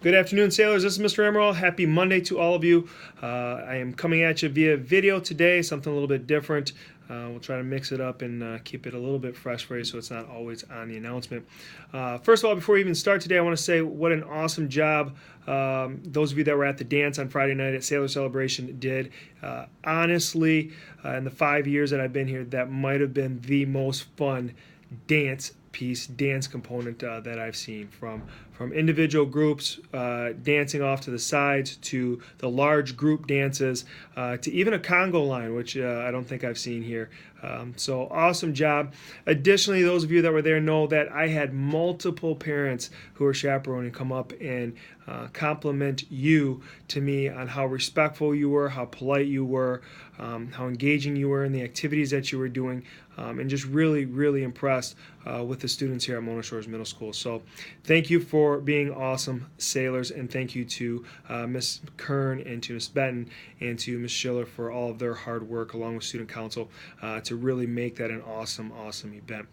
Good afternoon, sailors. This is Mr. Emerald. Happy Monday to all of you. I am coming at you via video today, something a little bit different. We'll try to mix it up and keep it a little bit fresh for you so it's not always on the announcement. First of all, before we even start today, I want to say what an awesome job those of you that were at the dance on Friday night at Sailor Celebration did. Honestly, in the 5 years that I've been here, that might have been the most fun dance component that I've seen, from individual groups dancing off to the sides, to the large group dances, to even a Congo line, which I don't think I've seen here. So awesome job. Additionally, those of you that were there know that I had multiple parents who were chaperoning come up and compliment you to me on how respectful you were, how polite you were, how engaging you were in the activities that you were doing, and just really, really impressed with the students here at Mona Shores Middle School. So thank you for being awesome sailors, and thank you to Miss Kern and to Miss Benton and to Miss Schiller for all of their hard work along with Student Council to really make that an awesome, awesome event.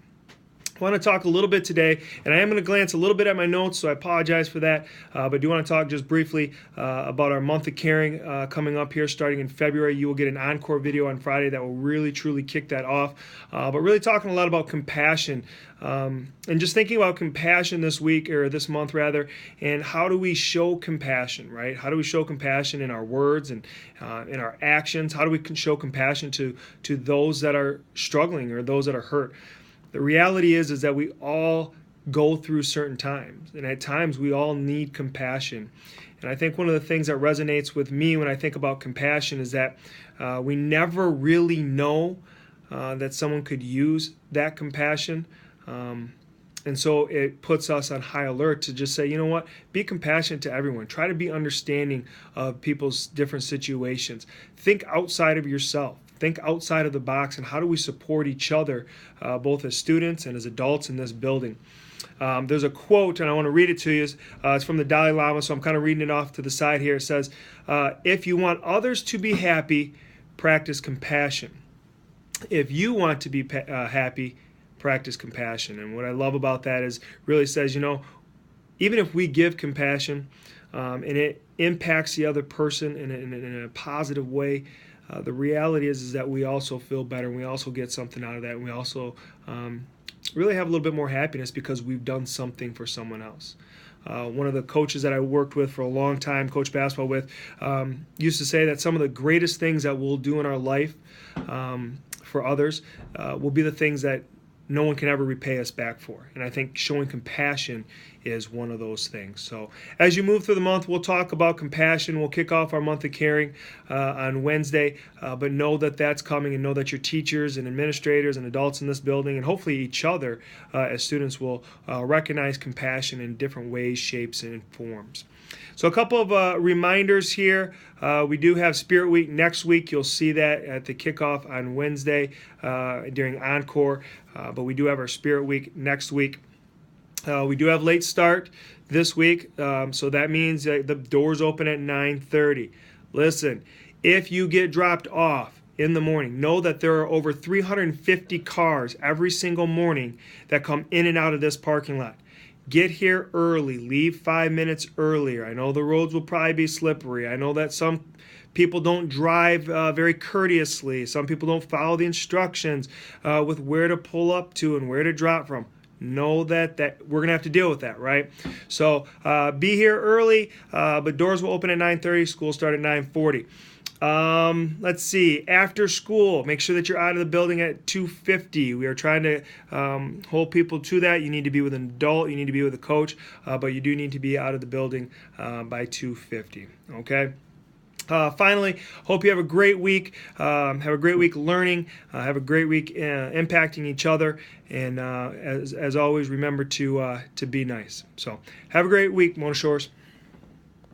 I want to talk a little bit today, and I am going to glance a little bit at my notes, so I apologize for that, but I do want to talk just briefly about our month of caring coming up here starting in February. You will get an encore video on Friday that will really, truly kick that off, but really talking a lot about compassion, and just thinking about compassion this week, or this month rather, and how do we show compassion, right? How do we show compassion in our words and in our actions? How do we show compassion to those that are struggling or those that are hurt? The reality is that we all go through certain times, and at times we all need compassion. And I think one of the things that resonates with me when I think about compassion is that we never really know that someone could use that compassion. And so it puts us on high alert to just say, you know what, be compassionate to everyone. Try to be understanding of people's different situations. Think outside of yourself. Think outside of the box, and how do we support each other, both as students and as adults in this building. There's a quote, and I want to read it to you. It's from the Dalai Lama, so I'm kind of reading it off to the side here. It says, if you want others to be happy, practice compassion. If you want to be happy, practice compassion. And what I love about that is really says, you know, even if we give compassion and it impacts the other person in a positive way, the reality is that we also feel better, and we also get something out of that, and we also really have a little bit more happiness because we've done something for someone else. One of the coaches that I worked with for a long time, coach basketball with, used to say that some of the greatest things that we'll do in our life for others will be the things that no one can ever repay us back for. And I think showing compassion is one of those things. So as you move through the month, we'll talk about compassion. We'll kick off our month of caring on Wednesday, but know that that's coming, and know that your teachers and administrators and adults in this building, and hopefully each other as students, will recognize compassion in different ways, shapes, and forms. So a couple of reminders here. We do have Spirit Week next week. You'll see that at the kickoff on Wednesday during Encore. But we do have our Spirit Week next week. We do have late start this week, so that means that the doors open at 9:30. Listen, if you get dropped off in the morning, know that there are over 350 cars every single morning that come in and out of this parking lot. Get here early. Leave 5 minutes earlier. I know the roads will probably be slippery. I know that some people don't drive very courteously. Some people don't follow the instructions with where to pull up to and where to drop from. Know that we're going to have to deal with that, right? So be here early, but doors will open at 9:30. School start at 9:40. Let's see, after school, make sure that you're out of the building at 2:50. We are trying to hold people to that. You need to be with an adult, you need to be with a coach, but you do need to be out of the building by 2:50, okay? Finally, hope you have a great week. Have a great week learning. Have a great week impacting each other. And as always, remember to be nice. So have a great week, Mona Shores.